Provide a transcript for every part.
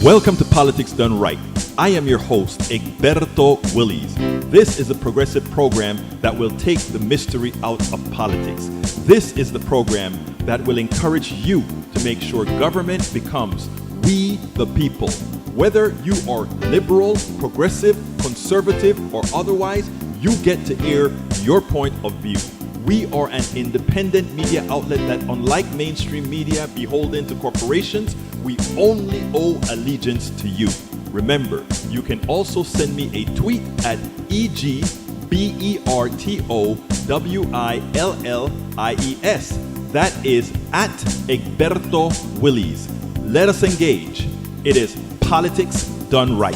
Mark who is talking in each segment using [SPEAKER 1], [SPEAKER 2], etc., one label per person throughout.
[SPEAKER 1] Welcome to Politics Done Right. I am your host, Egberto Willies. This is a progressive program that will take the mystery out of politics. This is the program that will encourage you to make sure government becomes we the people. Whether you are liberal, progressive, conservative, or otherwise, you get to air your point of view. We are an independent media outlet that, unlike mainstream media beholden to corporations, we only owe allegiance to you. Remember, you can also send me a tweet at EGBERTOWILLIES. That is at Egberto Willies. Let us engage. It is Politics Done Right.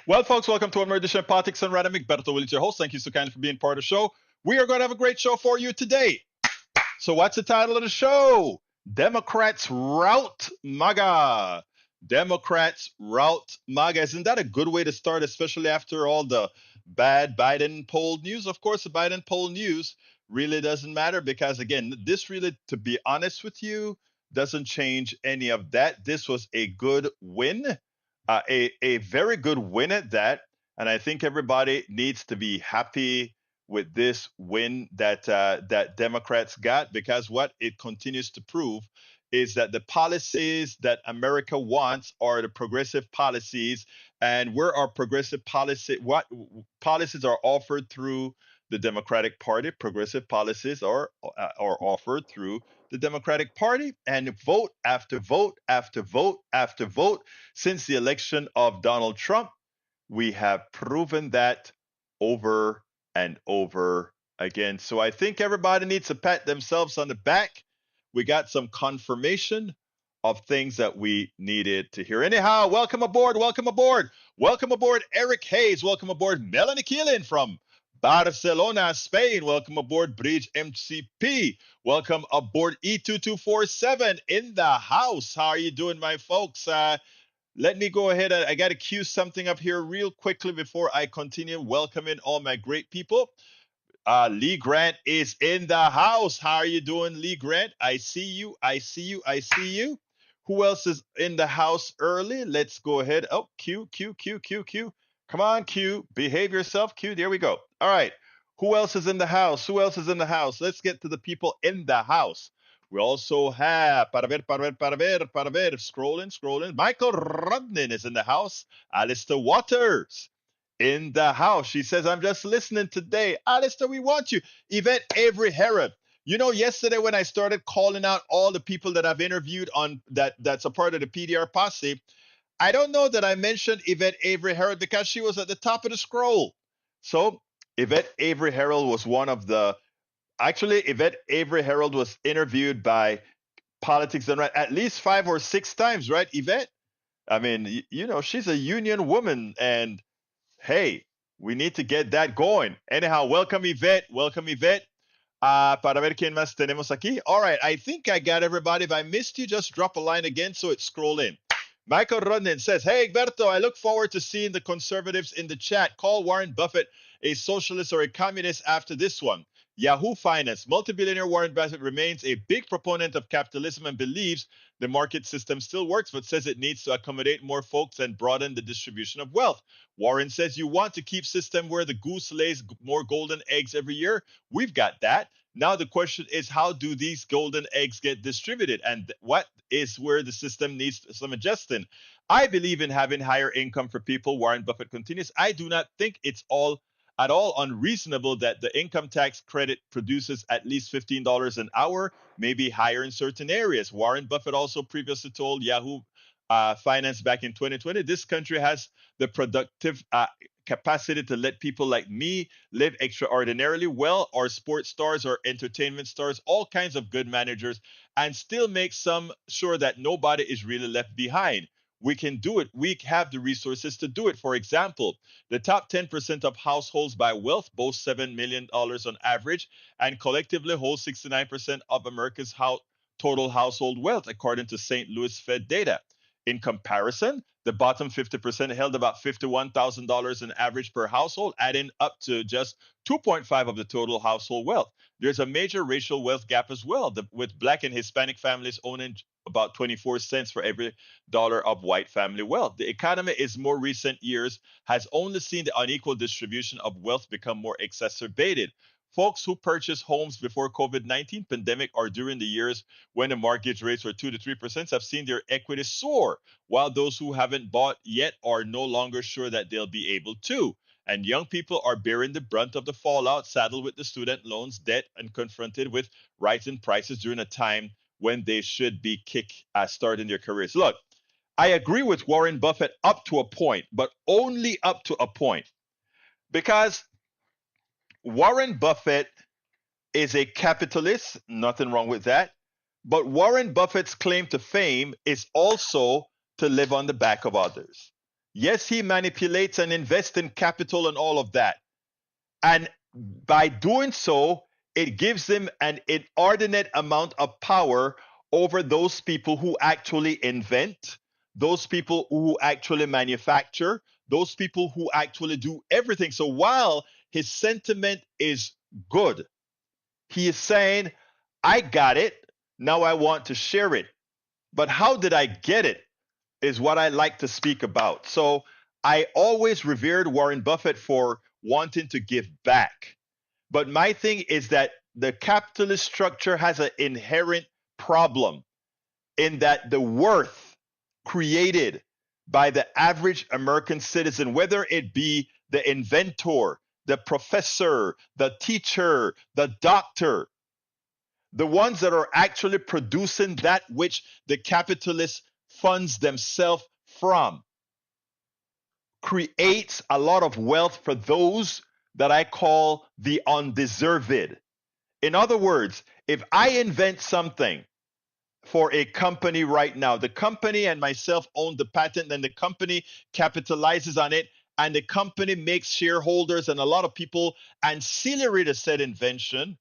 [SPEAKER 1] Well, folks, welcome to another edition of Politics Done Right. I'm Egberto Willies, your host. Thank you so kindly for being part of the show. We are going to have a great show for you today. So what's the title of the show? Democrats rout MAGA. Democrats rout MAGA. Isn't that a good way to start, especially after all the bad Biden poll news? Of course, the Biden poll news really doesn't matter because, again, this really, to be honest with you, doesn't change any of that. This was a good win, a very good win at that. And I think everybody needs to be happy with this win that that Democrats got, because what it continues to prove is that the policies that America wants are the progressive policies, and where our progressive policy, what policies are offered through the Democratic Party, progressive policies are offered through the Democratic Party, and vote after vote after vote after vote since the election of Donald Trump, we have proven that over and over again. So I think everybody needs to pat themselves on the back. We got some confirmation of things that we needed to hear. Anyhow, welcome aboard, welcome aboard, welcome aboard Eric Hayes, welcome aboard Melanie Keelan from Barcelona, Spain, welcome aboard Bridge MCP, welcome aboard E2247 in the house. How are you doing, my folks? Let me go ahead. I got to cue something up here real quickly before I continue welcoming all my great people. Lee Grant is in the house. How are you doing, Lee Grant? I see you. I see you. I see you. Who else is in the house early? Let's go ahead. Oh, Q. Come on, Q. Behave yourself, Q. There we go. All right. Who else is in the house? Who else is in the house? Let's get to the people in the house. We also have, scrolling. Michael Rodnin is in the house. Alistair Waters in the house. She says, I'm just listening today. Alistair, we want you. Yvette Avery Herod. You know, yesterday when I started calling out all the people that I've interviewed on that's a part of the PDR posse, I don't know that I mentioned Yvette Avery Herald because she was at the top of the scroll. So Yvette Avery Herald was one of the, actually Yvette Avery Herald was interviewed by Politics Done Right at least 5 or 6 times, right, Yvette? I mean, you know, she's a union woman, and hey, we need to get that going. Anyhow, welcome Yvette. Welcome Yvette. Para ver quién más tenemos aquí. All right, I think I got everybody. If I missed you, just drop a line again so it scroll in. Michael Rodnin says, hey, Egberto, I look forward to seeing the conservatives in the chat. Call Warren Buffett a socialist or a communist after this one. Yahoo Finance. Multi-billionaire Warren Buffett remains a big proponent of capitalism and believes the market system still works, but says it needs to accommodate more folks and broaden the distribution of wealth. Warren says you want to keep system where the goose lays more golden eggs every year. We've got that. Now the question is, how do these golden eggs get distributed, and what is where the system needs some adjusting? I believe in having higher income for people. Warren Buffett continues. I do not think it's at all unreasonable that the income tax credit produces at least $15 an hour, maybe higher in certain areas. Warren Buffett also previously told Yahoo Finance back in 2020, this country has the productive capacity to let people like me live extraordinarily well, or sports stars or entertainment stars, all kinds of good managers, and still make some sure that nobody is really left behind. We can do it. We have the resources to do it. For example, the top 10% of households by wealth boast $7 million on average and collectively hold 69% of America's total household wealth, according to St. Louis Fed data. In comparison, the bottom 50% held about $51,000 in average per household, adding up to just 2.5 of the total household wealth. There's a major racial wealth gap as well, with Black and Hispanic families owning about 24 cents for every dollar of white family wealth. The economy in more recent years has only seen the unequal distribution of wealth become more exacerbated. Folks who purchased homes before COVID-19 pandemic or during the years when the mortgage rates were 2 to 3% have seen their equity soar, while those who haven't bought yet are no longer sure that they'll be able to. And young people are bearing the brunt of the fallout, saddled with the student loans debt and confronted with rising prices during a time when they should be starting their careers. Look, I agree with Warren Buffett up to a point, but only up to a point, because Warren Buffett is a capitalist, nothing wrong with that. But Warren Buffett's claim to fame is also to live on the back of others. Yes, he manipulates and invests in capital and all of that. And by doing so, it gives him an inordinate amount of power over those people who actually invent, those people who actually manufacture, those people who actually do everything. So while his sentiment is good, he is saying, I got it, now I want to share it. But how did I get it is what I like to speak about. So I always revered Warren Buffett for wanting to give back. But my thing is that the capitalist structure has an inherent problem in that the worth created by the average American citizen, whether it be the inventor, the professor, the teacher, the doctor, the ones that are actually producing that which the capitalist funds themselves from, creates a lot of wealth for those that I call the undeserved. In other words, if I invent something for a company right now, the company and myself own the patent, and the company capitalizes on it, and the company makes shareholders and a lot of people ancillary to said invention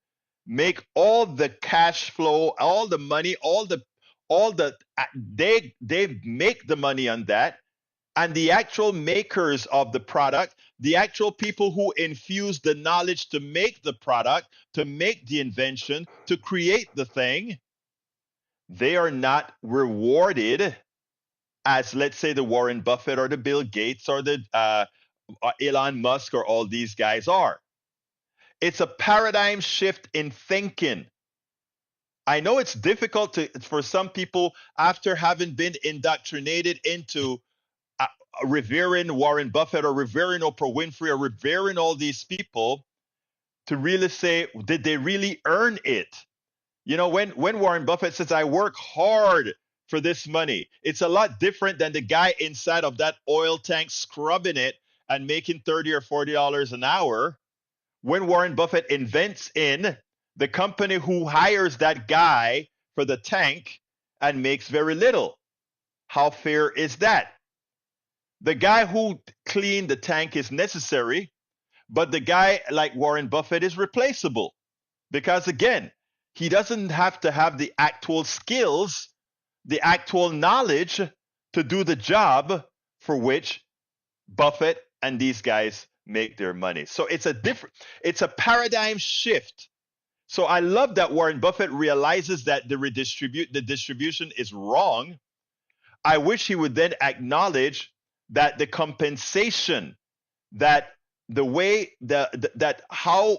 [SPEAKER 1] make all the cash flow, all the money, they make the money on that. And the actual makers of the product, the actual people who infuse the knowledge to make the product, to make the invention, to create the thing, they are not rewarded as, let's say, the Warren Buffett or the Bill Gates or the Elon Musk or all these guys are. It's a paradigm shift in thinking. I know it's difficult for some people, after having been indoctrinated into revering Warren Buffett or revering Oprah Winfrey or revering all these people, to really say, did they really earn it? You know, when Warren Buffett says, I work hard for this money, it's a lot different than the guy inside of that oil tank scrubbing it and making $30 or $40 an hour. When Warren Buffett invents in, the company who hires that guy for the tank and makes very little. How fair is that? The guy who cleaned the tank is necessary, but the guy like Warren Buffett is replaceable, because again, he doesn't have to have the actual skills, the actual knowledge to do the job for which Buffett and these guys make their money. So it's a paradigm shift. So I love that Warren Buffett realizes that the distribution is wrong. I wish he would then acknowledge that the compensation, that the way that how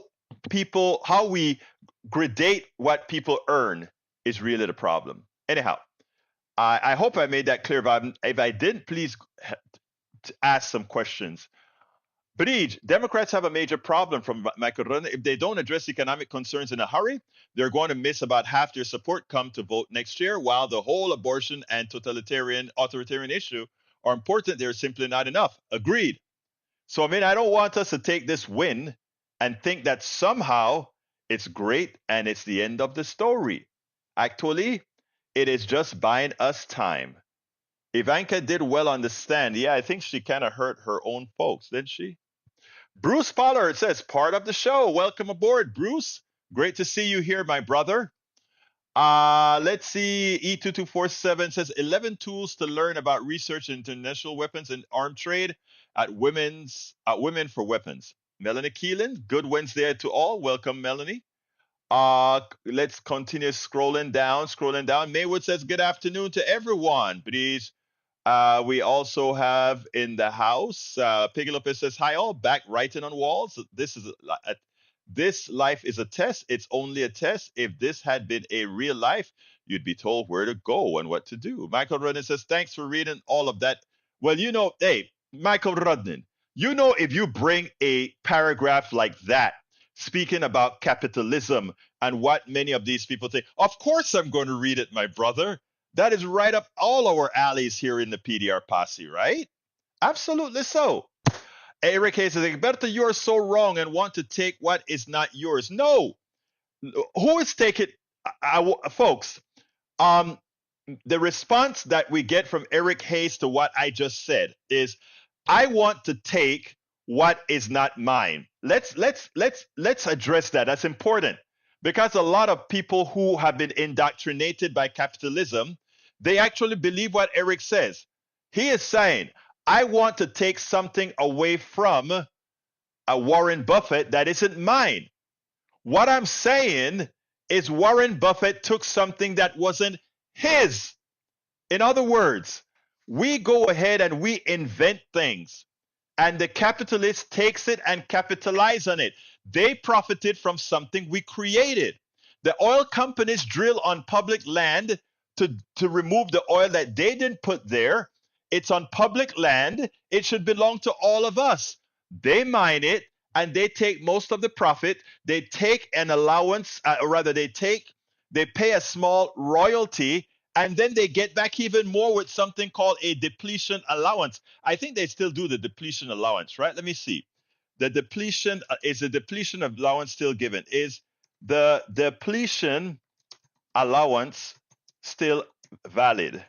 [SPEAKER 1] we gradate what people earn is really the problem. Anyhow, I hope I made that clear. If I didn't, please ask some questions. Bridge, Democrats have a major problem from Michael Run. If they don't address economic concerns in a hurry, they're going to miss about half their support come to vote next year, while the whole abortion and authoritarian issue are important. They're simply not enough. Agreed. So, I mean, I don't want us to take this win and think that somehow it's great and it's the end of the story. Actually, it is just buying us time. Ivanka did well on the stand. Yeah, I think she kind of hurt her own folks, didn't she? Bruce Pollard says, part of the show. Welcome aboard, Bruce. Great to see you here, my brother. Let's see. E2247 says 11 tools to learn about research in international weapons and arm trade at Women for Weapons. Melanie Keelan, good Wednesday to all. Welcome, Melanie. Let's continue scrolling down, scrolling down. Maywood says, good afternoon to everyone. Please. We also have in the house, Piggy Lopez says, hi all, back writing on walls. This life is a test. It's only a test. If this had been a real life, you'd be told where to go and what to do. Michael Rudden says, thanks for reading all of that. Well, hey, Michael Rudden, if you bring a paragraph like that, speaking about capitalism and what many of these people think, of course I'm going to read it, my brother. That is right up all our alleys here in the PDR posse, right? Absolutely so. Eric Hayes says, Egberto, you are so wrong and want to take what is not yours. No. Who is taking, folks, the response that we get from Eric Hayes to what I just said is, I want to take what is not mine. Let's address that. That's important, because a lot of people who have been indoctrinated by capitalism, they actually believe what Eric says. He is saying, I want to take something away from Warren Buffett that isn't mine. What I'm saying is Warren Buffett took something that wasn't his. In other words, we go ahead and we invent things, and the capitalist takes it and capitalize on it. They profited from something we created. The oil companies drill on public land to remove the oil that they didn't put there. It's on public land. It should belong to all of us. They mine it and they take most of the profit. They take an allowance, or rather, they pay a small royalty, and then they get back even more with something called a depletion allowance. I think they still do the depletion allowance, right? Let me see. The depletion is the depletion allowance still given? Is the depletion allowance still valid?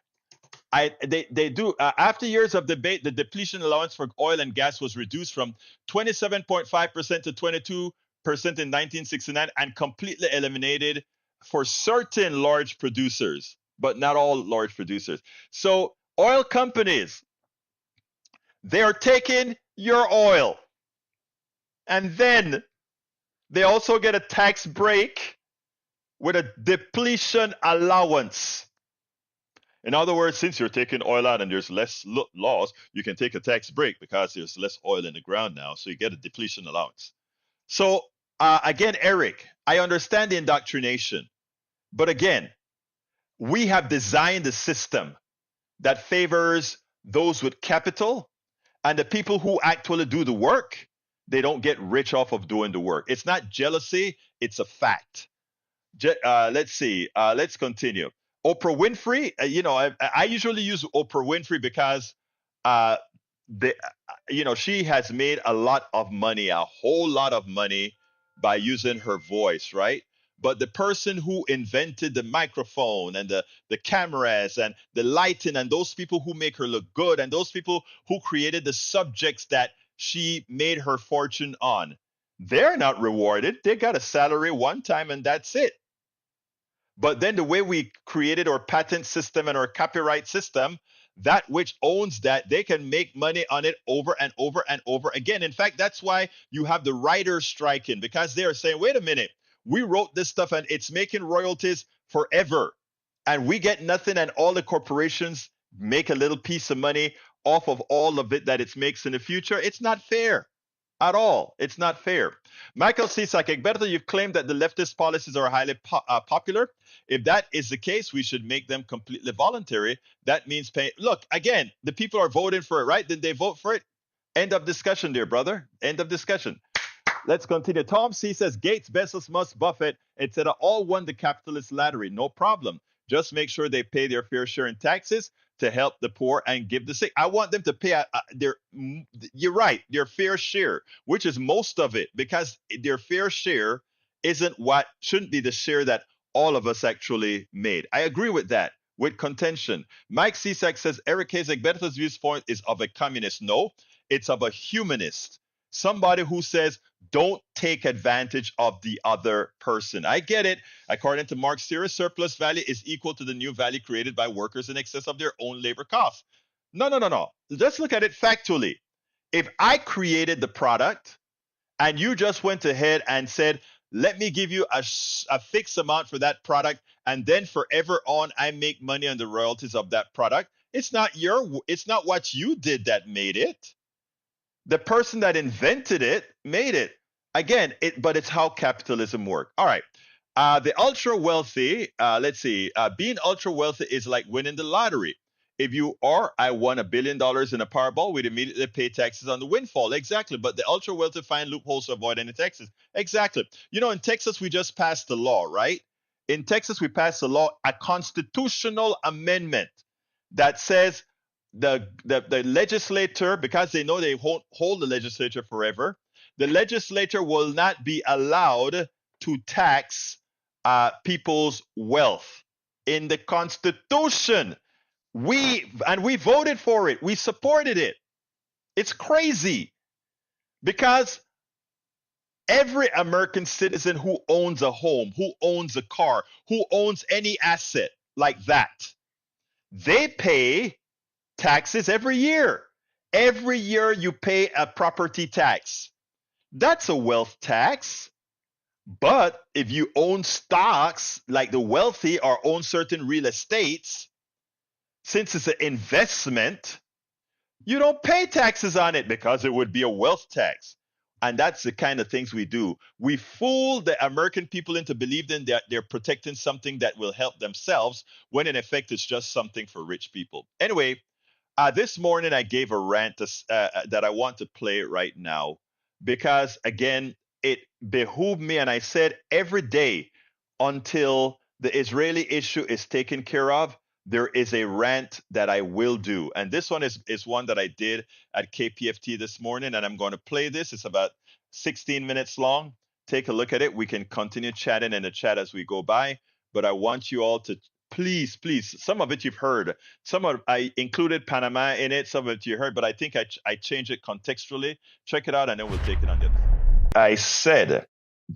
[SPEAKER 1] They do. After years of debate, the depletion allowance for oil and gas was reduced from 27.5% to 22% in 1969 and completely eliminated for certain large producers, but not all large producers. So oil companies, they are taking your oil, and then they also get a tax break with a depletion allowance. In other words, since you're taking oil out and there's less laws, you can take a tax break because there's less oil in the ground now. So you get a depletion allowance. So again, Eric, I understand the indoctrination. But again, we have designed a system that favors those with capital, and the people who actually do the work, they don't get rich off of doing the work. It's not jealousy, it's a fact. Let's see. Let's continue. Oprah Winfrey, I usually use Oprah Winfrey because uh, she has made a lot of money, a whole lot of money by using her voice, right? But the person who invented the microphone and the cameras and the lighting, and those people who make her look good, and those people who created the subjects that she made her fortune on, they're not rewarded. They got a salary one time and that's it. But then the way we created our patent system and our copyright system, that which owns that, they can make money on it over and over and over again. In fact, that's why you have the writers striking, because they are saying, wait a minute, we wrote this stuff and it's making royalties forever. And we get nothing, and all the corporations make a little piece of money off of all of it that it makes in the future. It's not fair at all. It's not fair. Michael Cisak, Egberto, you've claimed that the leftist policies are highly popular. If that is the case, we should make them completely voluntary. That means paying. Look, again, the people are voting for it, right? Did they vote for it? End of discussion, dear brother. End of discussion. Let's continue. Tom C says, Gates, Bezos, Musk, Buffett, etc. all won the capitalist lottery. No problem. Just make sure they pay their fair share in taxes to help the poor and give the sick. I want them to pay you're right, their fair share, which is most of it, because their fair share shouldn't be the share that all of us actually made. I agree with that, with contention. Mike Cisak says, Eric Hayes, Berto's viewpoint is of a communist. No, it's of a humanist. somebody who says, don't take advantage of the other person. I get it. According to Marx theory, surplus value is equal to the new value created by workers in excess of their own labor costs. No, no, no, no. Let's look at it factually. If I created the product and you just went ahead and said, let me give you a fixed amount for that product, and then forever on I make money on the royalties of that product, it's not what you did that made it. The person that invented it made it. Again, but it's how capitalism works. All right. The ultra wealthy, let's see, being ultra wealthy is like winning the lottery. If you are, I won $1 billion in a Powerball, we'd immediately pay taxes on the windfall. Exactly. But the ultra wealthy find loopholes to avoid any taxes. Exactly. You know, in Texas, we just passed the law, right? In Texas, we passed a law, a constitutional amendment that says the legislature, because they know they won't hold the legislature forever, the legislature will not be allowed to tax people's wealth. In the Constitution, we voted for it. We supported it. It's crazy because every American citizen who owns a home, who owns a car, who owns any asset like that, they pay taxes every year. Every year you pay a property tax. That's a wealth tax. But if you own stocks like the wealthy or own certain real estates, since it's an investment, you don't pay taxes on it because it would be a wealth tax. And that's the kind of things we do. We fool the American people into believing that they're protecting something that will help themselves, when in effect it's just something for rich people. Anyway, this morning I gave a rant that I want to play right now because, again, it behooved me. And I said every day until the Israeli issue is taken care of, there is a rant that I will do. And this one is one that I did at KPFT this morning. And I'm going to play this. It's about 16 minutes long. Take a look at it. We can continue chatting in the chat as we go by. But I want you all to please, some of it you've heard. I included Panama in it. Some of it you heard, but I think I changed it contextually. Check it out, and then we'll take it on the other side. I said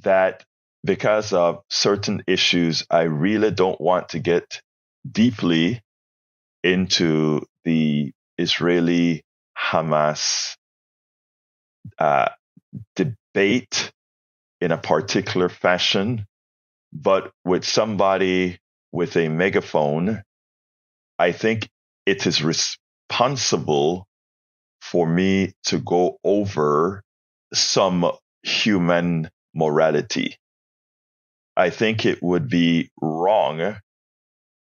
[SPEAKER 1] that because of certain issues, I really don't want to get deeply into the Israeli-Hamas debate in a particular fashion, but with somebody with a megaphone, I think it is responsible for me to go over some human morality. I think it would be wrong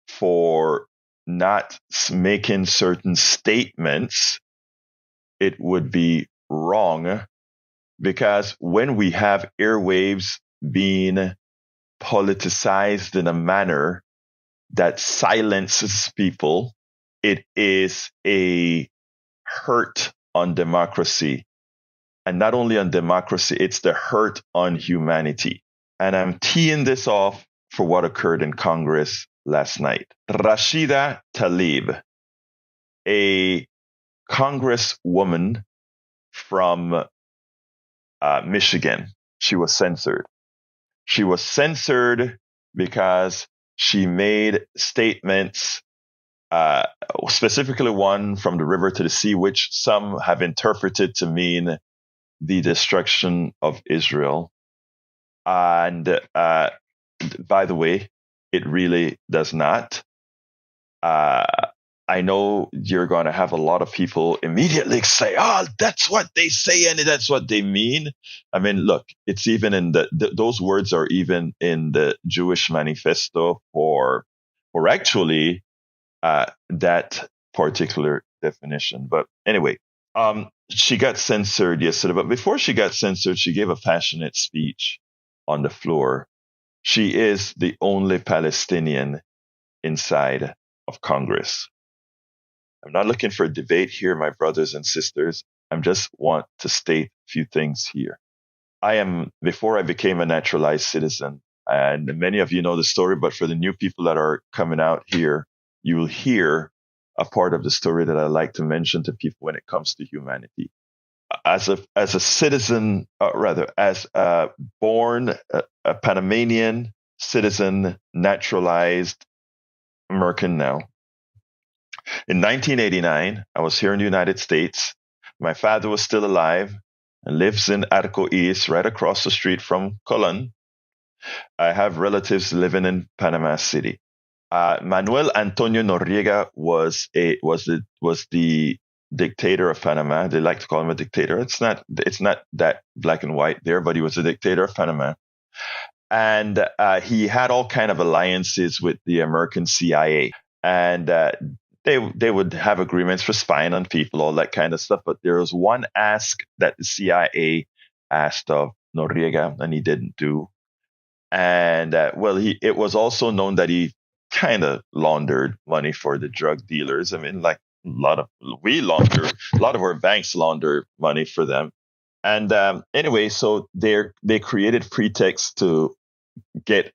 [SPEAKER 1] for not making certain statements. It would be wrong because when we have airwaves being politicized in a manner that silences people, it is a hurt on democracy. And not only on democracy, it's the hurt on humanity. And I'm teeing this off for what occurred in Congress last night. Rashida Tlaib, a congresswoman from Michigan, she was censored. She was censored because she made statements, specifically one from the river to the sea, which some have interpreted to mean the destruction of Israel. And by the way, it really does not. I know you're going to have a lot of people immediately say, oh, that's what they say and that's what they mean. I mean, look, it's even in those words are even in the Jewish manifesto for actually that particular definition. But anyway, she got censored yesterday. But before she got censored, she gave a passionate speech on the floor. She is the only Palestinian inside of Congress. I'm not looking for a debate here, my brothers and sisters. I just want to state a few things here. Before I became a naturalized citizen, and many of you know the story, but for the new people that are coming out here, you will hear a part of the story that I like to mention to people when it comes to humanity. as a citizen, rather as a born a Panamanian citizen, naturalized American now. In 1989, I was here in the United States. My father was still alive and lives in Arco East, right across the street from Colon. I have relatives living in Panama City. Manuel Antonio Noriega was the dictator of Panama. They like to call him a dictator. It's not that black and white there, but he was a dictator of Panama, and he had all kind of alliances with the American CIA, and they would have agreements for spying on people, all that kind of stuff. But there was one ask that the CIA asked of Noriega, and he didn't do. And it was also known that he kind of laundered money for the drug dealers. I mean, like a lot of our banks launder money for them. And anyway, so they created pretext to get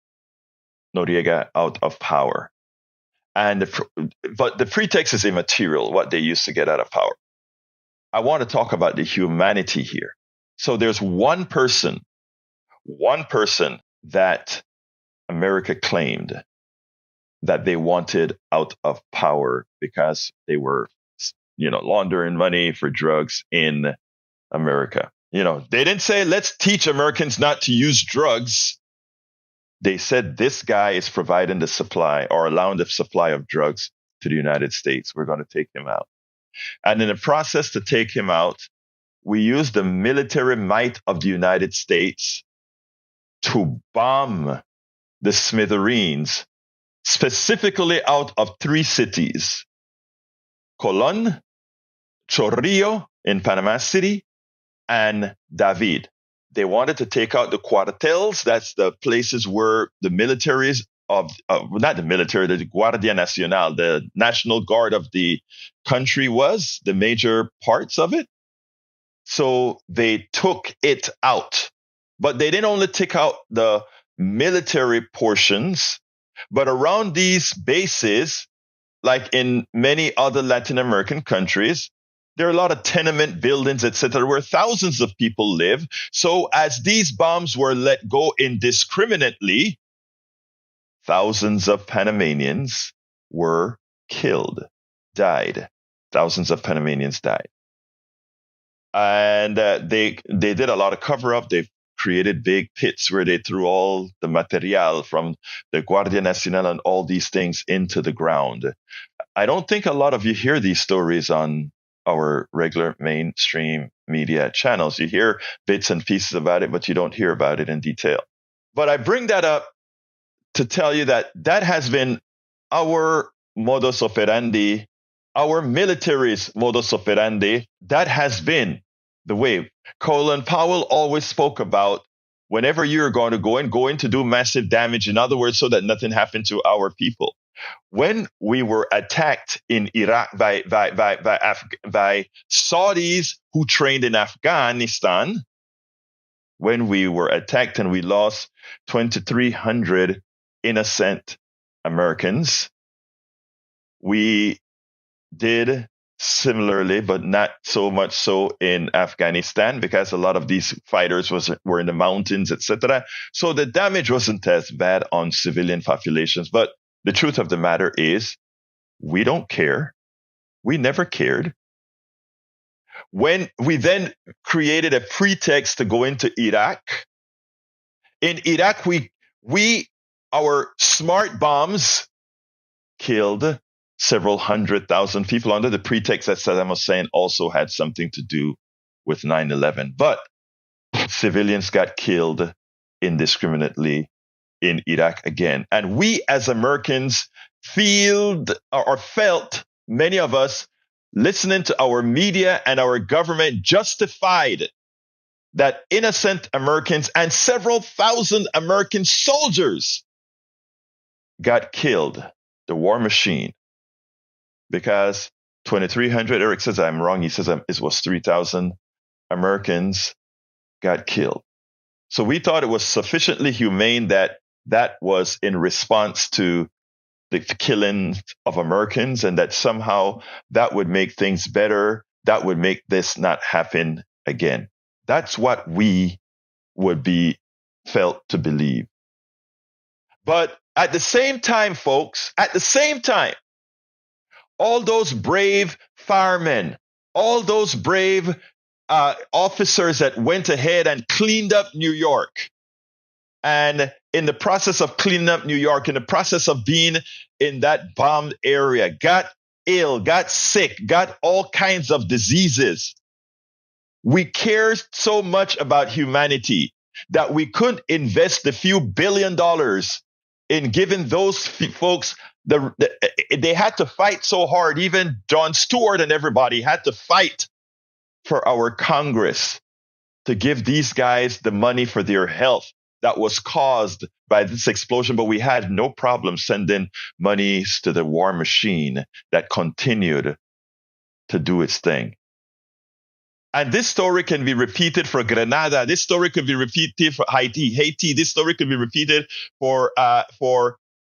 [SPEAKER 1] Noriega out of power. But the pretext is immaterial, what they used to get out of power. I want to talk about the humanity here. So there's one person that America claimed that they wanted out of power because they were, laundering money for drugs in America. They didn't say, let's teach Americans not to use drugs. They said, this guy is providing the supply or allowing the supply of drugs to the United States. We're going to take him out. And in the process to take him out, we used the military might of the United States to bomb the smithereens, specifically out of 3 cities: Colon, Chorrillo in Panama City, and David. They wanted to take out the cuartels. That's the places where the militaries not the military, the Guardia Nacional, the National Guard of the country was, the major parts of it. So they took it out. But they didn't only take out the military portions, but around these bases, like in many other Latin American countries, there are a lot of tenement buildings, etc., where thousands of people live. So as these bombs were let go indiscriminately, thousands of Panamanians were killed, died. Thousands of Panamanians died. And they did a lot of cover-up. They created big pits where they threw all the material from the Guardia Nacional and all these things into the ground. I don't think a lot of you hear these stories on our regular mainstream media channels. You hear bits and pieces about it, but you don't hear about it in detail. But I bring that up to tell you that has been our modus operandi, our military's modus operandi. That has been the way. Colin Powell always spoke about whenever you're going to go in to do massive damage, in other words, so that nothing happened to our people. When we were attacked in Iraq by Saudis who trained in Afghanistan, when we were attacked and we lost 2,300 innocent Americans, we did similarly, but not so much so in Afghanistan, because a lot of these fighters were in the mountains, etc. So the damage wasn't as bad on civilian populations. But the truth of the matter is, we don't care. We never cared. When we then created a pretext to go into Iraq, in Iraq, our smart bombs killed several 100,000 people under the pretext that Saddam Hussein also had something to do with 9/11. But civilians got killed indiscriminately in Iraq again. And we as Americans felt, many of us, listening to our media and our government, justified that innocent Americans and several thousand American soldiers got killed. The war machine. Because 2,300, Eric says I'm wrong. He says it was 3,000 Americans got killed. So we thought it was sufficiently humane that was in response to the killing of Americans, and that somehow that would make things better. That would make this not happen again. That's what we would be felt to believe. But at the same time, folks, at the same time, all those brave firemen, all those brave officers that went ahead and cleaned up New York, and in the process of cleaning up New York, in the process of being in that bombed area, got ill, got sick, got all kinds of diseases. We care so much about humanity that we couldn't invest a few $billions in giving those folks they had to fight so hard. Even Jon Stewart and everybody had to fight for our Congress to give these guys the money for their health that was caused by this explosion. But we had no problem sending monies to the war machine that continued to do its thing. And this story can be repeated for Grenada. This story could be repeated for Haiti. This story could be repeated for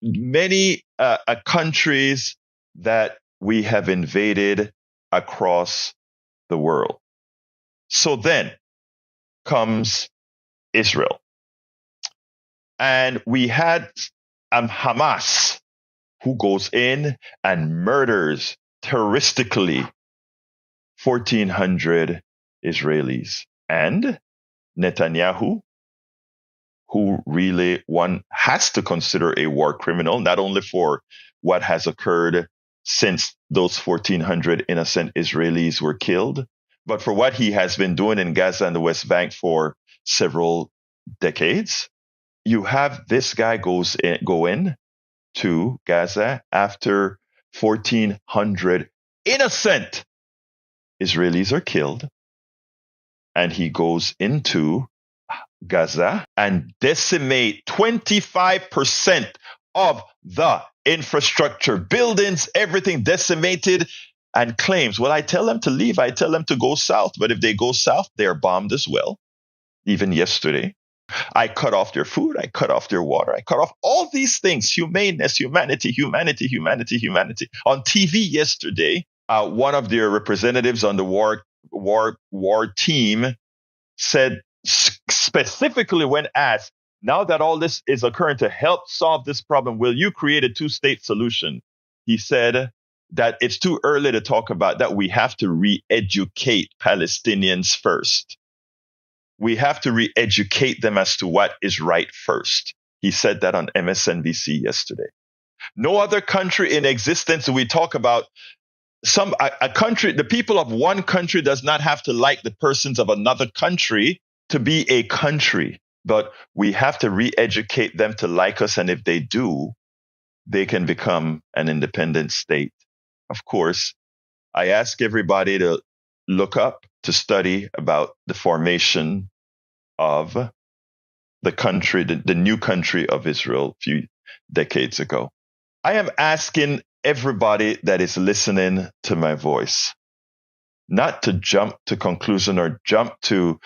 [SPEAKER 1] many countries that we have invaded across the world. So then comes Israel. And we had Hamas, who goes in and murders terroristically 1,400 Israelis. And Netanyahu, who really one has to consider a war criminal, not only for what has occurred since those 1,400 innocent Israelis were killed, but for what he has been doing in Gaza and the West Bank for several decades. You have this guy go in to Gaza after 1,400 innocent Israelis are killed, and he goes into Gaza and decimate 25% of the infrastructure, buildings, everything decimated, and claims, well, I tell them to leave. I tell them to go south. But if they go south, they are bombed as well. Even yesterday, I cut off their food. I cut off their water. I cut off all these things, humaneness, humanity. On TV yesterday, one of their representatives on the war team said specifically when asked, now that all this is occurring to help solve this problem, will you create a two-state solution? He said that it's too early to talk about that. We have to re-educate Palestinians first. We have to re-educate them as to what is right first. He said that on MSNBC yesterday. No other country in existence, we talk about a country, the people of one country does not have to like the persons of another country to be a country, but we have to re-educate them to like us. And if they do, they can become an independent state. Of course, I ask everybody to look up, to study about the formation of the country, the new country of Israel a few decades ago. I am asking everybody that is listening to my voice not to jump to conclusion or jump to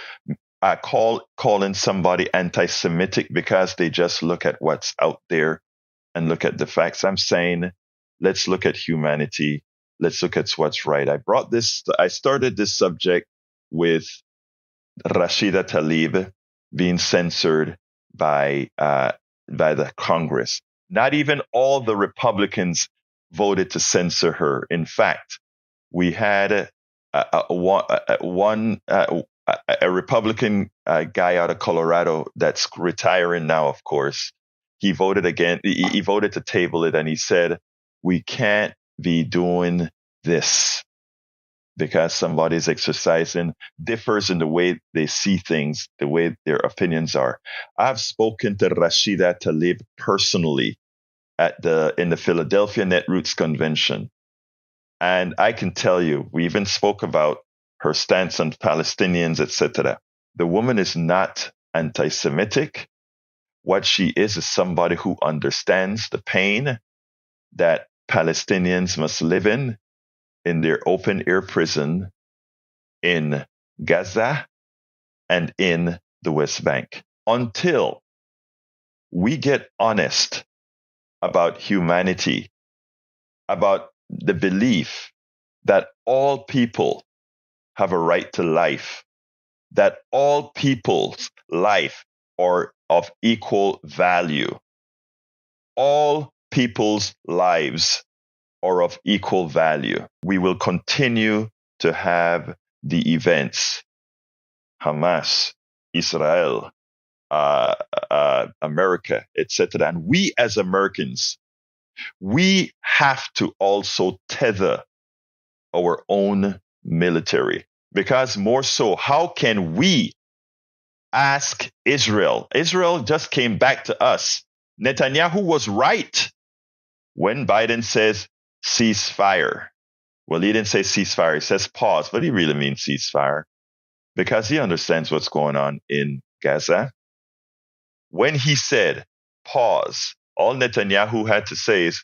[SPEAKER 1] calling somebody anti-Semitic because they just look at what's out there and look at the facts. I'm saying, let's look at humanity. Let's look at what's right. I started this subject with Rashida Tlaib being censored by the Congress. Not even all the Republicans voted to censor her. In fact, we had a Republican guy out of Colorado that's retiring now, of course. He voted again. He voted to table it, and he said, we can't be doing this because somebody's exercising differs in the way they see things, the way their opinions are. I've spoken to Rashida Tlaib personally in the Philadelphia Netroots Convention. And I can tell you, we even spoke about her stance on Palestinians, etc. The woman is not anti-Semitic. What she is somebody who understands the pain that Palestinians must live in their open-air prison in Gaza and in the West Bank. Until we get honest about humanity, about the belief that all people have a right to life, that all people's life are of equal value. All people's lives are of equal value. We will continue to have the events, Hamas, Israel, America, etc. And we as Americans, we have to also tether our own military. Because more so, how can we ask Israel? Israel just came back to us. Netanyahu was right when Biden says ceasefire. Well, he didn't say ceasefire, he says pause, but he really means ceasefire because he understands what's going on in Gaza. When he said pause, all Netanyahu had to say is,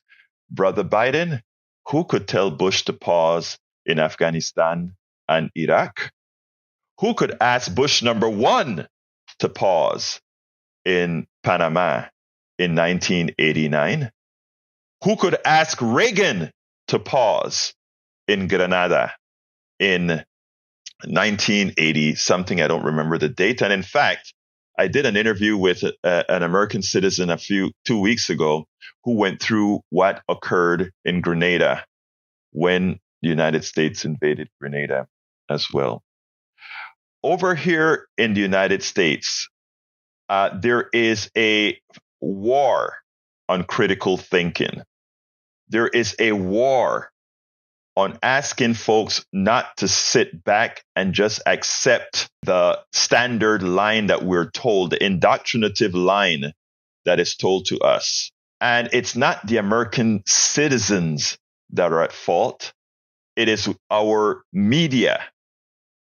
[SPEAKER 1] Brother Biden, who could tell Bush to pause in Afghanistan and Iraq? Who could ask Bush number one to pause in Panama in 1989? Who could ask Reagan to pause in Grenada in 1980 something? I don't remember the date. And in fact, I did an interview with an American citizen 2 weeks ago who went through what occurred in Grenada when the United States invaded Grenada as well. Over here in the United States, there is a war on critical thinking. There is a war on asking folks not to sit back and just accept the standard line that we're told, the indoctrinative line that is told to us. And it's not the American citizens that are at fault. It is our media.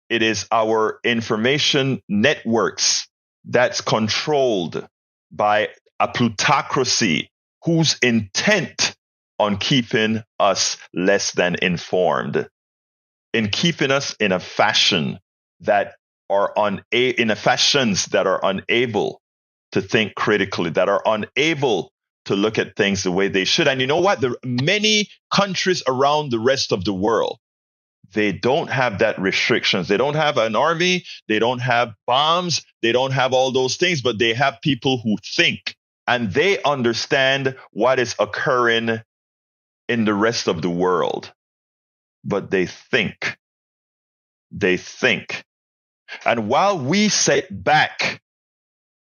[SPEAKER 1] It is our information networks that's controlled by a plutocracy whose intent on keeping us less than informed, in keeping us in a fashion that are fashions that are unable to think critically, that are unable to look at things the way they should. And you know what? There are many countries around the rest of the world, they don't have that restrictions. They don't have an army. They don't have bombs. They don't have all those things, but they have people who think and they understand what is occurring in the rest of the world. But they think. They think. And while we sit back,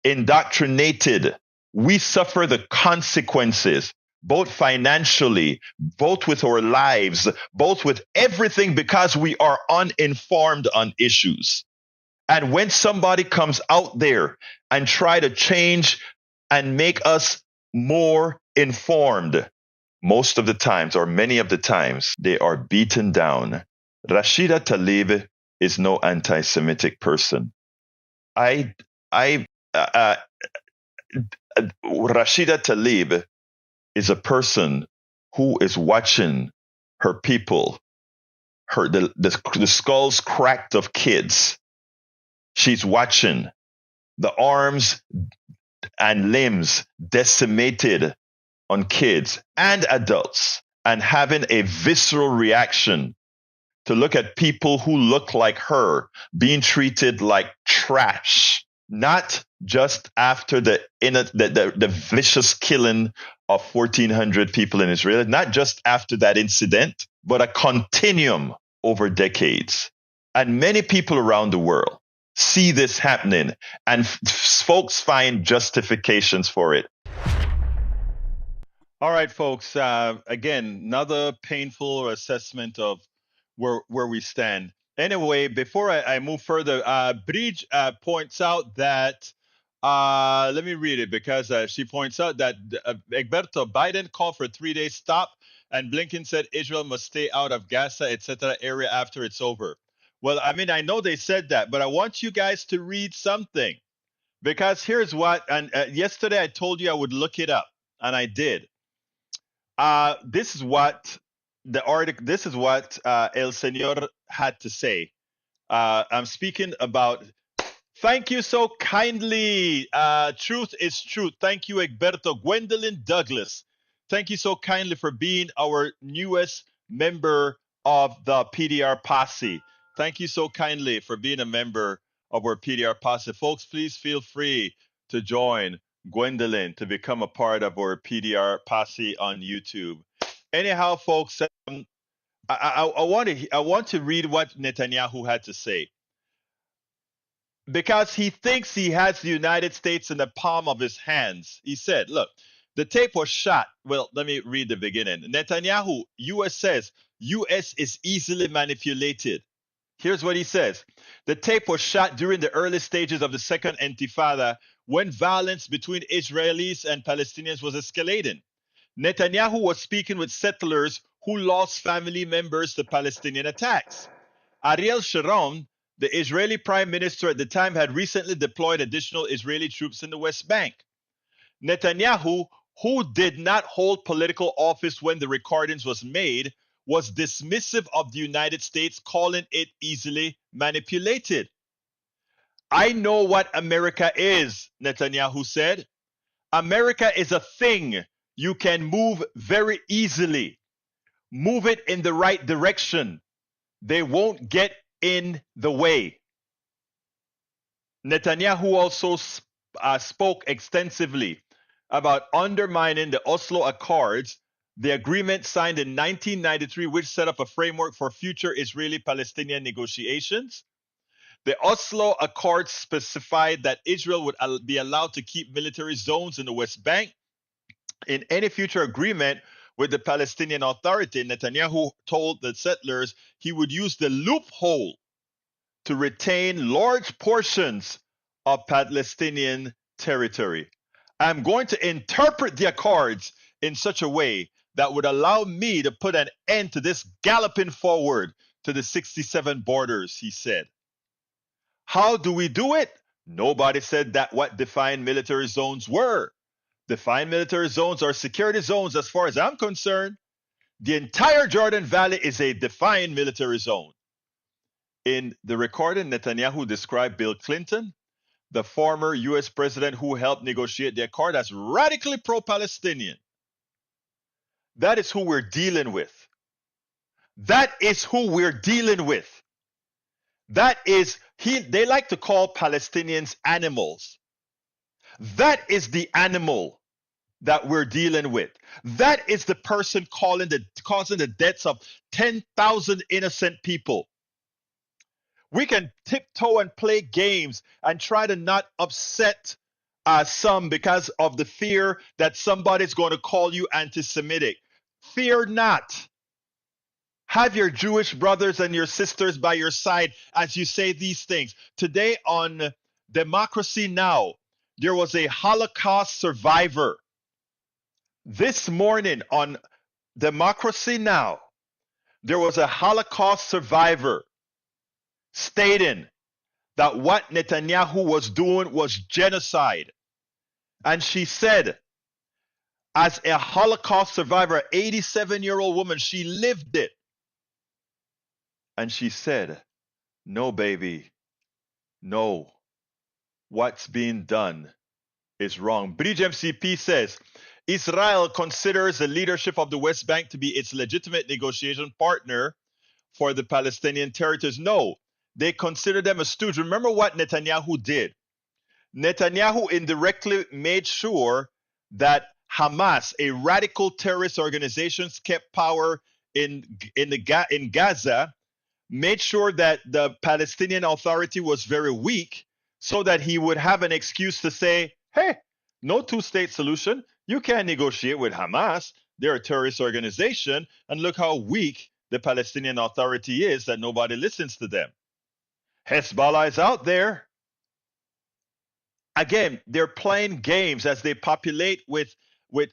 [SPEAKER 1] indoctrinated, we suffer the consequences, both financially, both with our lives, both with everything, because we are uninformed on issues. And when somebody comes out there and try to change and make us more informed, most of the times, or many of the times, they are beaten down. Rashida Tlaib is no anti-Semitic person. Rashida Tlaib is a person who is watching her people, the skulls cracked of kids. She's watching the arms and limbs decimated on kids and adults, and having a visceral reaction to look at people who look like her being treated like trash, not just after the vicious killing of 1,400 people in Israel, not just after that incident, but a continuum over decades. And many people around the world see this happening, and folks find justifications for it. All right, folks. Again, another painful assessment of where we stand. Anyway, before I move further, Bridge points out that, let me read it, because she points out that Egberto, Biden called for a 3-day stop, and Blinken said Israel must stay out of Gaza, etc. area after it's over. Well, I mean, I know they said that, but I want you guys to read something, because here's what, and yesterday I told you I would look it up, and I did. This is what the article, this is what El Señor had to say. I'm speaking about, thank you so kindly. Truth is truth. Thank you, Egberto. Gwendolyn Douglas, thank you so kindly for being our newest member of the PDR posse. Thank you so kindly for being a member of our PDR posse. Folks, please feel free to join Gwendolyn to become a part of our PDR posse on YouTube. Anyhow, folks, I want to read what Netanyahu had to say because he thinks he has the United States in the palm of his hands. He said, look, the tape was shot. Well, let me read the beginning. Netanyahu, US says, US is easily manipulated. Here's what he says. The tape was shot during the early stages of the Second Intifada when violence between Israelis and Palestinians was escalating. Netanyahu was speaking with settlers who lost family members to Palestinian attacks. Ariel Sharon, the Israeli prime minister at the time, had recently deployed additional Israeli troops in the West Bank. Netanyahu, who did not hold political office when the recordings was made, was dismissive of the United States, calling it easily manipulated. I know what America is, Netanyahu said. America is a thing you can move very easily. Move it in the right direction. They won't get in the way. Netanyahu also spoke extensively about undermining the Oslo Accords, the agreement signed in 1993, which set up a framework for future Israeli-Palestinian negotiations. The Oslo Accords specified that Israel would be allowed to keep military zones in the West Bank. In any future agreement with the Palestinian Authority, Netanyahu told the settlers he would use the loophole to retain large portions of Palestinian territory. I'm going to interpret the accords in such a way that would allow me to put an end to this galloping forward to the 67 borders, he said. How do we do it? Nobody said that what defined military zones were. Defined military zones are security zones as far as I'm concerned. The entire Jordan Valley is a defined military zone. In the recording, Netanyahu described Bill Clinton, the former US president who helped negotiate the accord, as radically pro-Palestinian. That is who we're dealing with. That is who we're dealing with. That is, they like to call Palestinians animals. That is the animal that we're dealing with. That is the person causing the deaths of 10,000 innocent people. We can tiptoe and play games and try to not upset some because of the fear that somebody's going to call you anti-Semitic. Fear not. Have your Jewish brothers and your sisters by your side as you say these things. Today on Democracy Now!, there was a Holocaust survivor. This morning on Democracy Now!, there was a Holocaust survivor stating that what Netanyahu was doing was genocide. And she said, as a Holocaust survivor, an 87-year-old woman, she lived it. And she said, no, baby, no. What's being done is wrong. Bridge MCP says, Israel considers the leadership of the West Bank to be its legitimate negotiation partner for the Palestinian territories. No, they consider them a stooge. Remember what Netanyahu did. Netanyahu indirectly made sure that Hamas, a radical terrorist organization, kept power in Gaza, made sure that the Palestinian Authority was very weak so that he would have an excuse to say, hey, no two-state solution. You can't negotiate with Hamas. They're a terrorist organization. And look how weak the Palestinian Authority is that nobody listens to them. Hezbollah is out there. Again, they're playing games as they populate with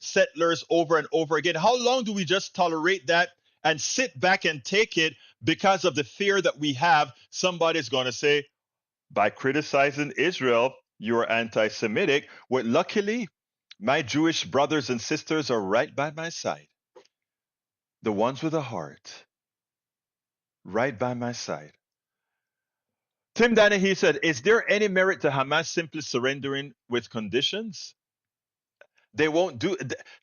[SPEAKER 1] settlers over and over again. How long do we just tolerate that and sit back and take it because of the fear that we have? Somebody's going to say, by criticizing Israel, you're anti-Semitic. Well, luckily, my Jewish brothers and sisters are right by my side. The ones with a heart, right by my side. Tim Danahy said, is there any merit to Hamas simply surrendering with conditions? They won't do.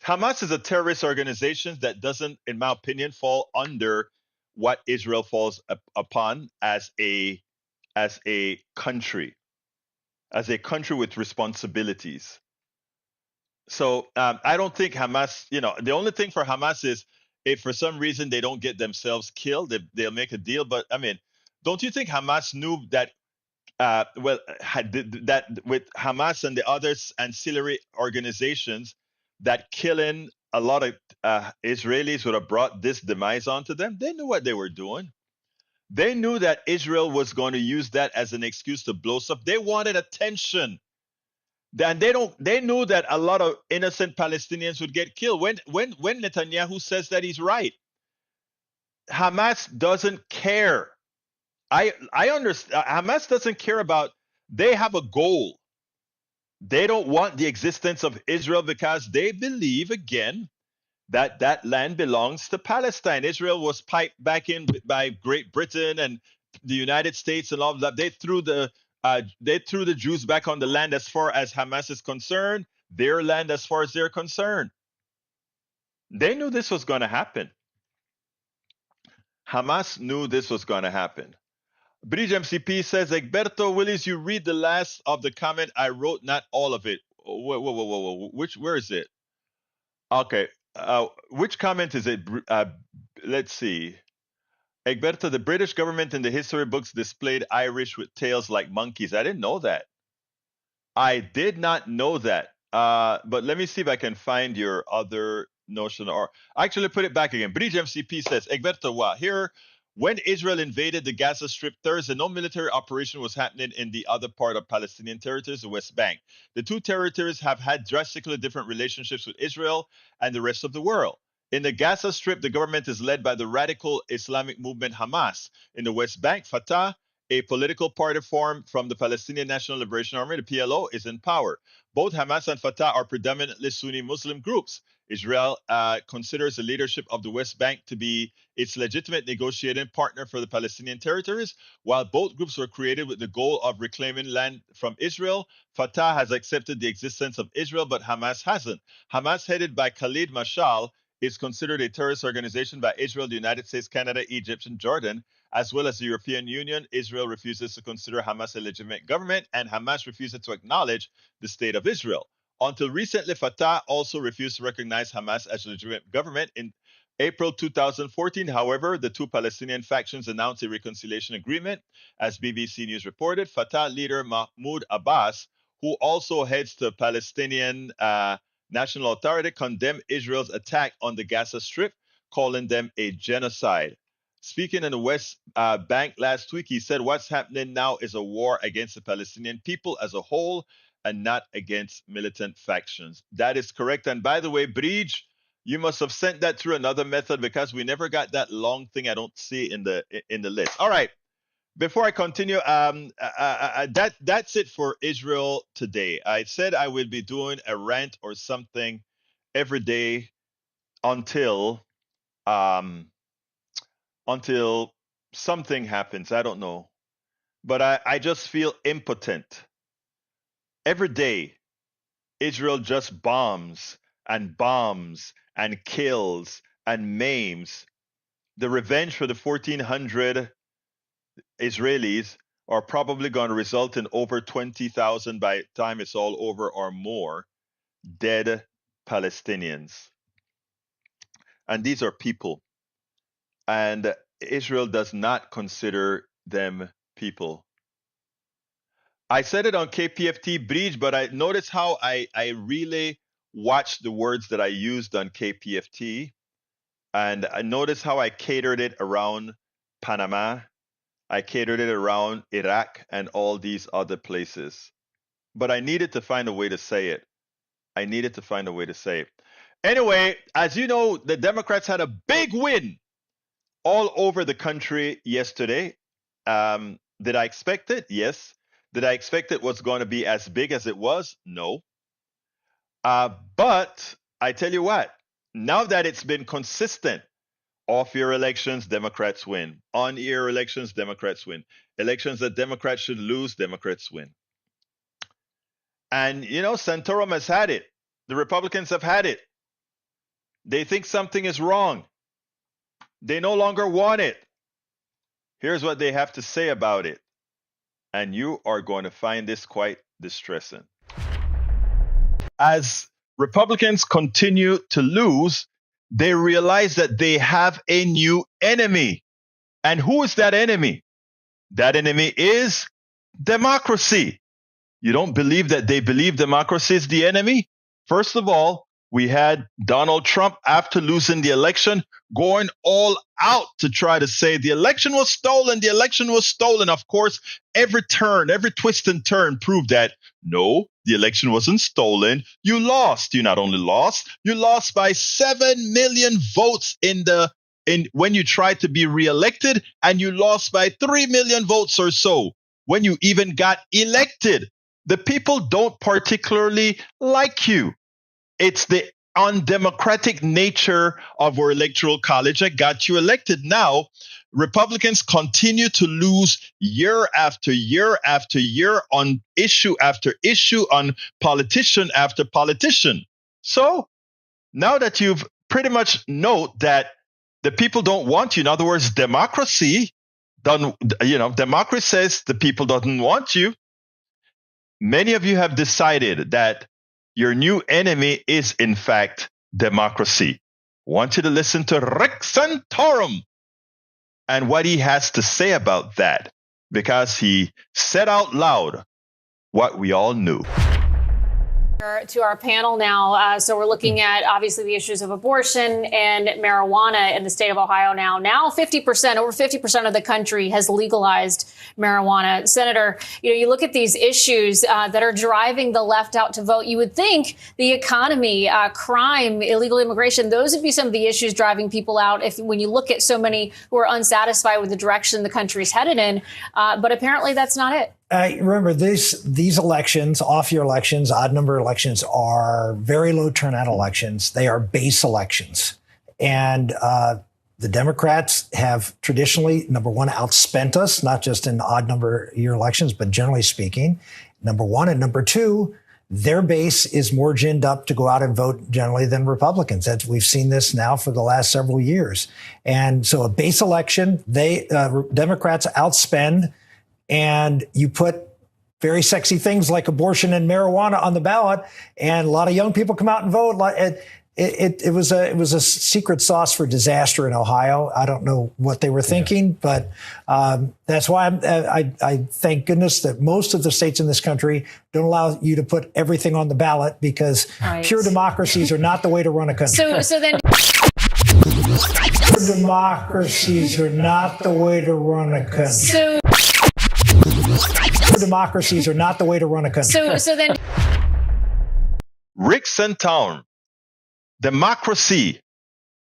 [SPEAKER 1] Hamas is a terrorist organization that doesn't, in my opinion, fall under what Israel falls upon as a as a country with responsibilities. So I don't think Hamas, the only thing for Hamas is if for some reason they don't get themselves killed, they'll make a deal. But I mean, don't you think Hamas knew that, that with Hamas and the other ancillary organizations, that killing a lot of Israelis would have brought this demise onto them? They knew what they were doing. They knew that Israel was going to use that as an excuse to blow stuff. They wanted attention. And they knew that a lot of innocent Palestinians would get killed. When Netanyahu says that, he's right. Hamas doesn't care. I understand. Hamas doesn't care about. They have a goal. They don't want the existence of Israel because they believe, again, that that land belongs to Palestine. Israel was piped back in by Great Britain and the United States and all of that. They threw the Jews back on the land as far as Hamas is concerned, their land as far as they're concerned. They knew this was going to happen. Hamas knew this was going to happen. Bridge MCP says, Egberto Willis, you read the last of the comment I wrote, not all of it. Whoa. Where is it? Okay. Which comment is it? Let's see. Egberto, the British government in the history books displayed Irish with tails like monkeys. I didn't know that. I did not know that. But let me see if I can find your other notion, or actually put it back again. Bridge MCP says, Egberto, here, when Israel invaded the Gaza Strip Thursday, no military operation was happening in the other part of Palestinian territories, the West Bank. The two territories have had drastically different relationships with Israel and the rest of the world. In the Gaza Strip, the government is led by the radical Islamic movement Hamas. In the West Bank, Fatah, a political party formed from the Palestinian National Liberation Army, the PLO, is in power. Both Hamas and Fatah are predominantly Sunni Muslim groups. Israel considers the leadership of the West Bank to be its legitimate negotiating partner for the Palestinian territories. While both groups were created with the goal of reclaiming land from Israel, Fatah has accepted the existence of Israel, but Hamas hasn't. Hamas, headed by Khalid Mashal, is considered a terrorist organization by Israel, the United States, Canada, Egypt, and Jordan, as well as the European Union. Israel refuses to consider Hamas a legitimate government, and Hamas refuses to acknowledge the state of Israel. Until recently, Fatah also refused to recognize Hamas as a legitimate government. In April 2014, however, the two Palestinian factions announced a reconciliation agreement. As BBC News reported, Fatah leader Mahmoud Abbas, who also heads the Palestinian National Authority, condemned Israel's attack on the Gaza Strip, calling them a genocide. Speaking in the West Bank last week, he said, what's happening now is a war against the Palestinian people as a whole and not against militant factions. That is correct. And by the way, Bridge, you must have sent that through another method because we never got that long thing I don't see in the list. All right. Before I continue, that's it for Israel today. I said I will be doing a rant or something every day until something happens. I don't know. But I just feel impotent. Every day, Israel just bombs and kills and maims. The revenge for the 1,400 Israelis are probably going to result in over 20,000 by the time it's all over or more dead Palestinians. And these are people. And Israel does not consider them people. I said it on KPFT Bridge, but I noticed how I really watched the words that I used on KPFT. And I noticed how I catered it around Panama. I catered it around Iraq and all these other places. But I needed to find a way to say it. Anyway, as you know, the Democrats had a big win all over the country yesterday. Did I expect it? Yes. Did I expect it was going to be as big as it was? No. But I tell you what, now that it's been consistent, off-year elections, Democrats win. On-year elections, Democrats win. Elections that Democrats should lose, Democrats win. And, Torum has had it. The Republicans have had it. They think something is wrong. They no longer want it. Here's what they have to say about it. and you are going to find this quite distressing. As Republicans continue to lose, they realize that they have a new enemy. And who is that enemy? That enemy is democracy. You don't believe that they believe democracy is the enemy? First of all, we had Donald Trump, after losing the election, going all out to try to say the election was stolen. The election was stolen. Of course, every turn, every twist and turn proved that no, the election wasn't stolen. You lost. You not only lost, you lost by 7 million votes when you tried to be reelected, and you lost by 3 million votes or so when you even got elected. The people don't particularly like you. It's the undemocratic nature of our electoral college that got you elected. Now, Republicans continue to lose year after year after year on issue after issue, on politician after politician. So now that you've pretty much note that the people don't want you, in other words, democracy says the people doesn't want you. Many of you have decided that your new enemy is, in fact, democracy. Want you to listen to Torum and what he has to say about that, because he said out loud what we all knew.
[SPEAKER 2] To our panel now. So we're looking at obviously the issues of abortion and marijuana in the state of Ohio now. Now over 50% of the country has legalized marijuana. Senator, you look at these issues that are driving the left out to vote. You would think the economy, crime, illegal immigration, those would be some of the issues driving people out when you look at so many who are unsatisfied with the direction the country's headed in. But apparently that's not it.
[SPEAKER 3] Remember, these elections, off-year elections, odd-number elections, are very low turnout elections. They are base elections. And the Democrats have traditionally, number one, outspent us, not just in odd-number year elections, but generally speaking, number one. And number two, their base is more ginned up to go out and vote generally than Republicans. We've seen this now for the last several years. And so a base election, Democrats outspend. And you put very sexy things like abortion and marijuana on the ballot, and a lot of young people come out and vote. It was a secret sauce for disaster in Ohio. I don't know what they were thinking, but that's why I thank goodness that most of the states in this country don't allow you to put everything on the ballot, because pure democracies are not the way to run a country.
[SPEAKER 2] So then.
[SPEAKER 3] Pure democracies are not the way to run a country. Democracies are not the way to run a country.
[SPEAKER 2] So then,
[SPEAKER 1] Rick Santorum, democracy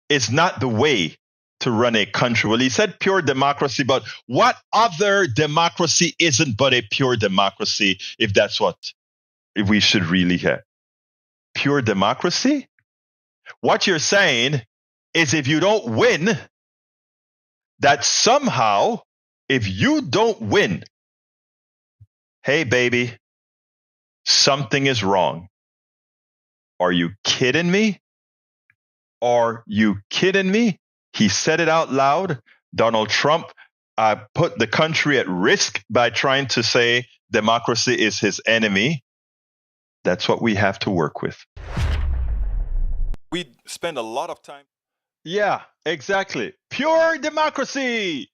[SPEAKER 1] is not the way to run a country. Well, he said pure democracy, but what other democracy isn't but a pure democracy, if that's what we should really have? Pure democracy? What you're saying is if you don't win, that somehow, if you don't win, hey, baby, something is wrong. Are you kidding me? Are you kidding me? He said it out loud. Donald Trump put the country at risk by trying to say democracy is his enemy. That's what we have to work with.
[SPEAKER 4] We spend a lot of time.
[SPEAKER 1] Yeah, exactly. Pure democracy.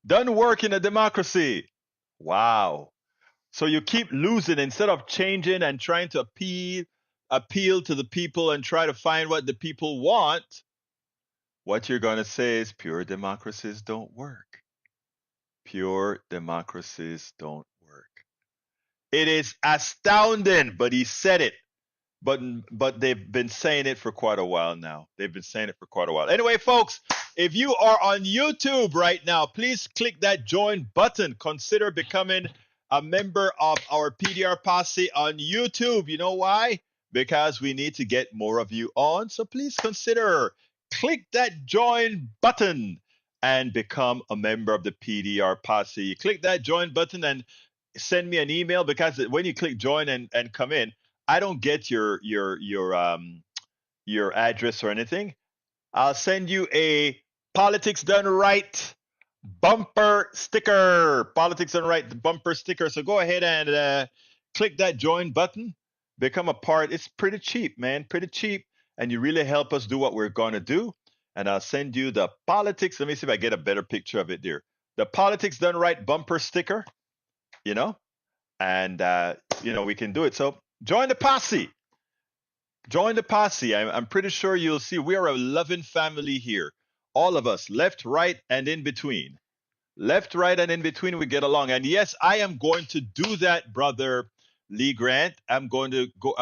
[SPEAKER 1] Doesn't work in a democracy. Wow. So you keep losing instead of changing and trying to appeal to the people and try to find what the people want. What you're going to say is pure democracies don't work. Pure democracies don't work. It is astounding, but he said it. But they've been saying it for quite a while now. Anyway, folks, if you are on YouTube right now, please click that join button. Consider becoming a member of our PDR posse on YouTube. You know why? Because we need to get more of you on. So please consider click that join button and become a member of the PDR posse. You click that join button and send me an email, because when you click join and come in, I don't get your address or anything. I'll send you a Politics Done Right bumper sticker. Politics Done Right, the bumper sticker. So go ahead and click that join button. Become a part. It's pretty cheap, man. Pretty cheap. And you really help us do what we're going to do. And I'll send you the politics. Let me see if I get a better picture of it there. The Politics Done Right bumper sticker, you know, and, we can do it. So join the posse. Join the posse. I'm pretty sure you'll see we are a loving family here. All of us, left, right, and in between. Left, right, and in between, we get along. And yes, I am going to do that, brother Lee Grant. I'm going to go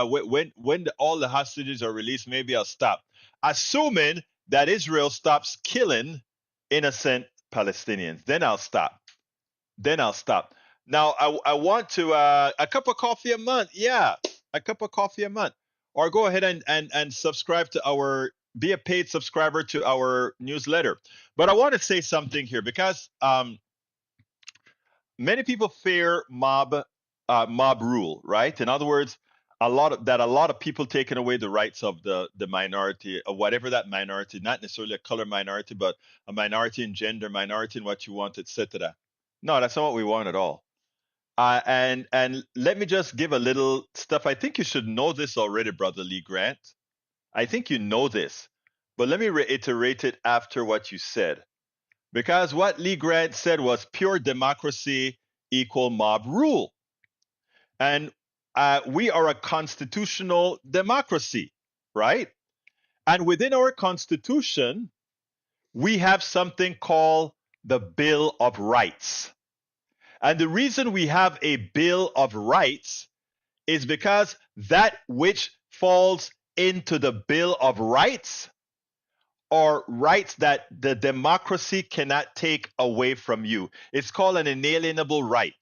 [SPEAKER 1] when all the hostages are released. Maybe I'll stop, assuming that Israel stops killing innocent Palestinians. Then I'll stop. Now I want to a cup of coffee a month. Yeah, a cup of coffee a month, or go ahead and subscribe to be a paid subscriber to our newsletter. But I want to say something here because many people fear mob rule, right? In other words, a lot of people taking away the rights of the minority, of whatever that minority, not necessarily a color minority, but a minority in gender, minority in what you want, etc. No, that's not what we want at all. And let me just give a little stuff. I think you should know this already, brother Lee Grant. I think you know this, but let me reiterate it after what you said. Because what Lee Grant said was pure democracy equal mob rule. And we are a constitutional democracy, right? And within our constitution, we have something called the Bill of Rights. And the reason we have a Bill of Rights is because that which falls into the Bill of Rights are rights that the democracy cannot take away from you. It's called an inalienable right.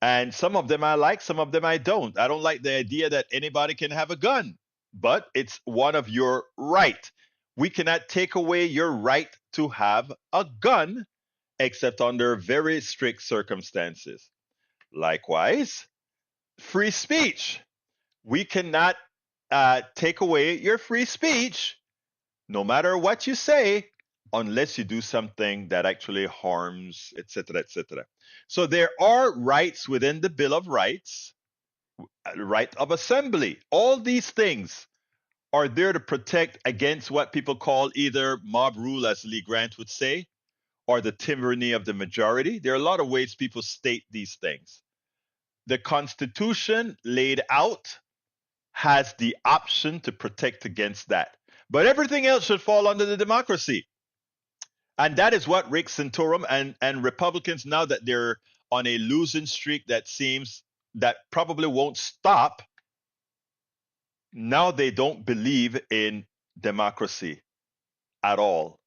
[SPEAKER 1] And some of them I like, some of them I don't. I don't like the idea that anybody can have a gun, but it's one of your right. We cannot take away your right to have a gun except under very strict circumstances. Likewise, free speech. We cannot take away your free speech, no matter what you say, unless you do something that actually harms, etc., etc. So there are rights within the Bill of Rights, right of assembly. All these things are there to protect against what people call either mob rule, as Lee Grant would say, or the tyranny of the majority. There are a lot of ways people state these things. The Constitution laid out has the option to protect against that. But everything else should fall under the democracy. And that is what Rick Santorum and Republicans, now that they're on a losing streak that seems that probably won't stop, now they don't believe in democracy at all.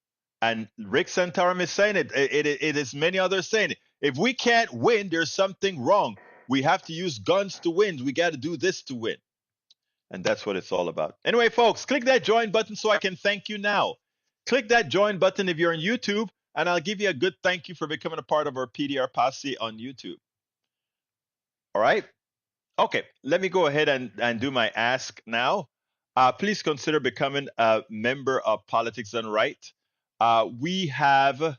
[SPEAKER 1] And Rick Santorum is saying it. It is many others saying it. If we can't win, there's something wrong. We have to use guns to win. We got to do this to win. And that's what it's all about. Anyway, folks, click that join button so I can thank you now. Click that join button if you're on YouTube, and I'll give you a good thank you for becoming a part of our PDR posse on YouTube. All right? Okay, let me go ahead and do my ask now. Please consider becoming a member of Politics Done Right. We have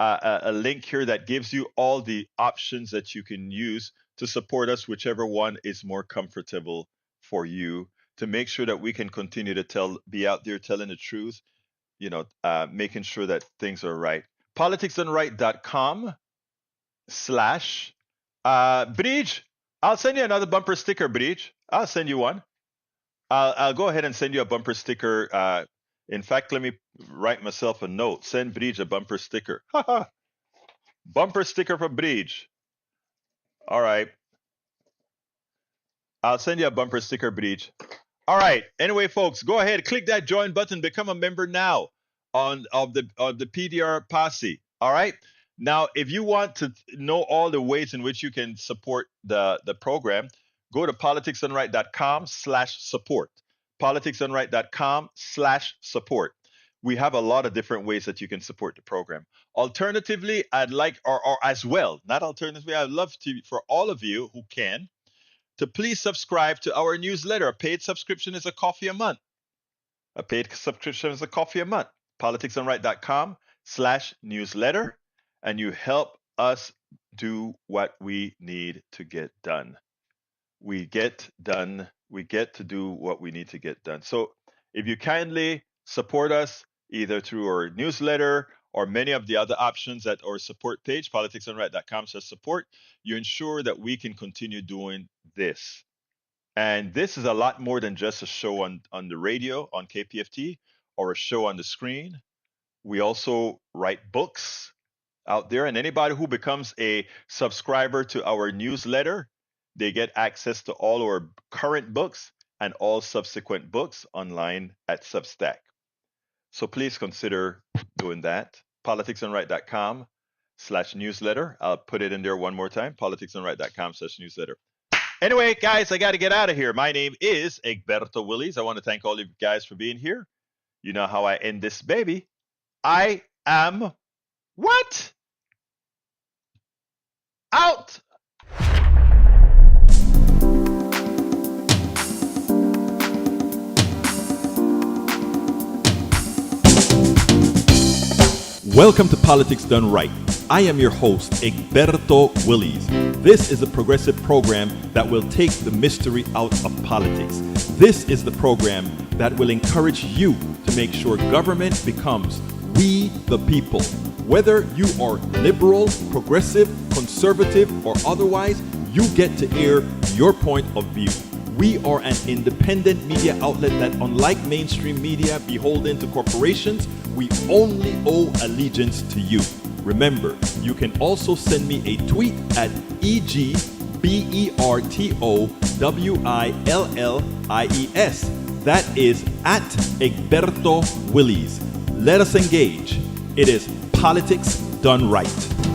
[SPEAKER 1] a link here that gives you all the options that you can use to support us, whichever one is more comfortable for you, to make sure that we can continue to be out there telling the truth, making sure that things are right. politicsdoneright.com/ Bridge, I'll send you another bumper sticker, Bridge. I'll send you one. I'll go ahead and send you a bumper sticker. In fact, let me write myself a note. Send Bridge a bumper sticker. Bumper sticker for Bridge. All right. I'll send you a bumper sticker, Bridge. All right. Anyway, folks, go ahead, click that join button, become a member now of the PDR posse. All right. Now, if you want to know all the ways in which you can support the program, go to politicsdoneright.com/support. politicsdoneright.com/support. We have a lot of different ways that you can support the program. Alternatively, I'd like, or as well, not alternatively, I'd love for all of you who can, to please subscribe to our newsletter. A paid subscription is a coffee a month. A paid subscription is a coffee a month. politicsdoneright.com/ patreon.com/newsletter, and you help us do what we need to get done. We get to do what we need to get done. So if you kindly support us either through our newsletter or many of the other options at our support page, politicsdoneright.com/support, you ensure that we can continue doing this. And this is a lot more than just a show on the radio, on KPFT, or a show on the screen. We also write books out there, and anybody who becomes a subscriber to our newsletter, they get access to all our current books and all subsequent books online at Substack. So please consider doing that. politicsdoneright.com/newsletter. I'll put it in there one more time, politicsdoneright.com/newsletter. Anyway, guys, I got to get out of here. My name is Egberto Willies. I want to thank all of you guys for being here. You know how I end this baby. I am what? Out.
[SPEAKER 4] Welcome to Politics Done Right. I am your host, Egberto Willies. This is a progressive program that will take the mystery out of politics. This is the program that will encourage you to make sure government becomes we the people. Whether you are liberal, progressive, conservative, or otherwise, you get to air your point of view. We are an independent media outlet that, unlike mainstream media beholden to corporations, we only owe allegiance to you. Remember, you can also send me a tweet at EGBERTOWILLIES. That is at Egberto Willies. Let us engage. It is Politics Done Right.